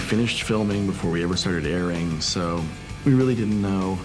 finished filming before we ever started airing, so we really didn't know,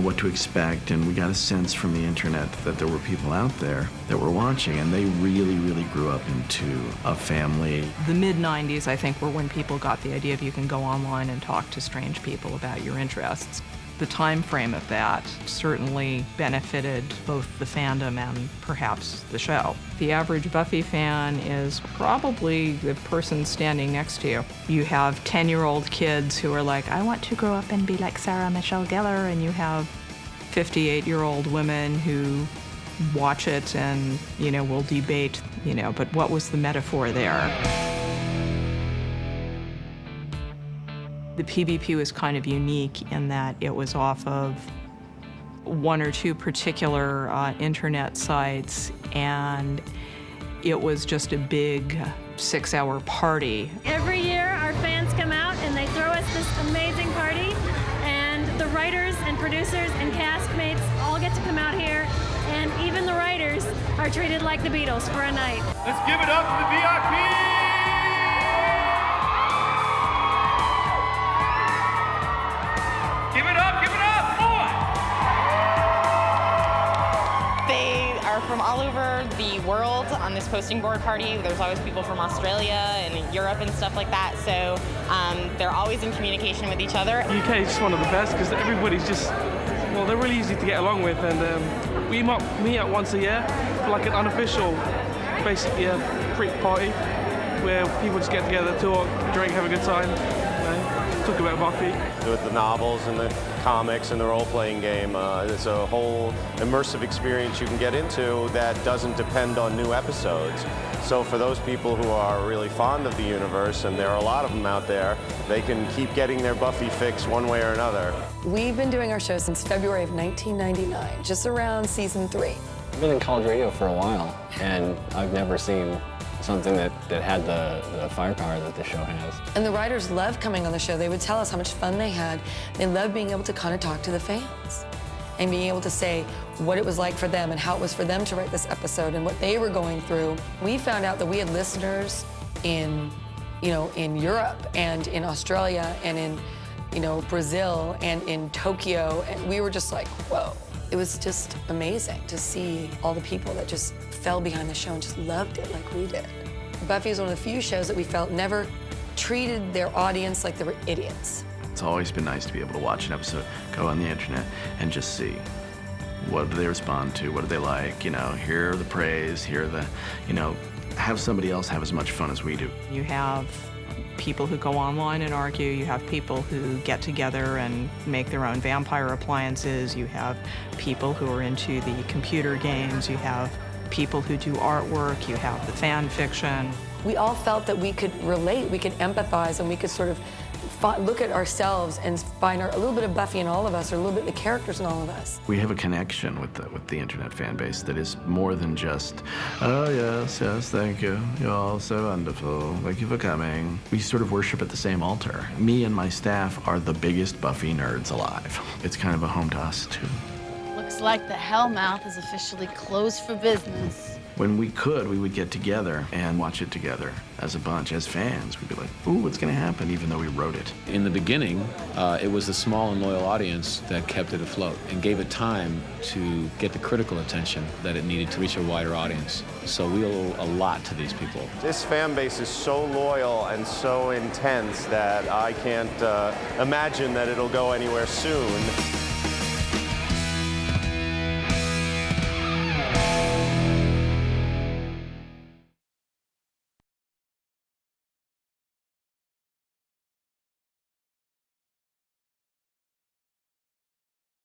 what to expect, and we got a sense from the internet that there were people out there that were watching, and they really, really grew up into a family. The mid-90s, I think, were when people got the idea of you can go online and talk to strange people about your interests. The time frame of that certainly benefited both the fandom and perhaps the show. The average Buffy fan is probably the person standing next to you. You have 10-year-old kids who are like, I want to grow up and be like Sarah Michelle Gellar, and you have 58-year-old women who watch it and, will debate, but what was the metaphor there? The PvP was kind of unique in that it was off of one or two particular internet sites, and it was just a big 6-hour party. Every year our fans come out and they throw us this amazing party, and the writers and producers and castmates all get to come out here, and even the writers are treated like the Beatles for a night. Let's give it up for the VIP! Give it up, boy! They are from all over the world on this posting board party. There's always people from Australia and Europe and stuff like that, so they're always in communication with each other. The UK is just one of the best because everybody's just, they're really easy to get along with, and we meet up once a year for like an unofficial, basically a freak party where people just get together, talk, drink, have a good time. Talk about Buffy. With the novels and the comics and the role-playing game, it's a whole immersive experience you can get into that doesn't depend on new episodes. So for those people who are really fond of the universe, and there are a lot of them out there, they can keep getting their Buffy fix one way or another. We've been doing our show since February of 1999, just around season 3. I've been in college radio for a while, and I've never seen something that had the firepower that the show has. And the writers loved coming on the show. They would tell us how much fun they had. They loved being able to kind of talk to the fans and being able to say what it was like for them and how it was for them to write this episode and what they were going through. We found out that we had listeners in Europe and in Australia and in, Brazil and in Tokyo, and we were just like, whoa. It was just amazing to see all the people that just fell behind the show and just loved it like we did. Buffy is one of the few shows that we felt never treated their audience like they were idiots. It's always been nice to be able to watch an episode, go on the internet, and just see what do they respond to, what do they like, hear the praise, hear the, have somebody else have as much fun as we do. You have people who go online and argue, you have people who get together and make their own vampire appliances, you have people who are into the computer games, you have people who do artwork, you have the fan fiction. We all felt that we could relate, we could empathize, and we could sort of look at ourselves and find a little bit of Buffy in all of us, or a little bit of the characters in all of us. We have a connection with the internet fan base that is more than just, oh yes, thank you, you're all so wonderful, thank you for coming. We sort of worship at the same altar. Me and my staff are the biggest Buffy nerds alive. It's kind of a home to us too. Looks like the Hellmouth is officially closed for business. When we could, we would get together and watch it together as a bunch, as fans. We'd be like, ooh, what's gonna happen, even though we wrote it. In the beginning, it was the small and loyal audience that kept it afloat and gave it time to get the critical attention that it needed to reach a wider audience. So we owe a lot to these people. This fan base is so loyal and so intense that I can't imagine that it'll go anywhere soon.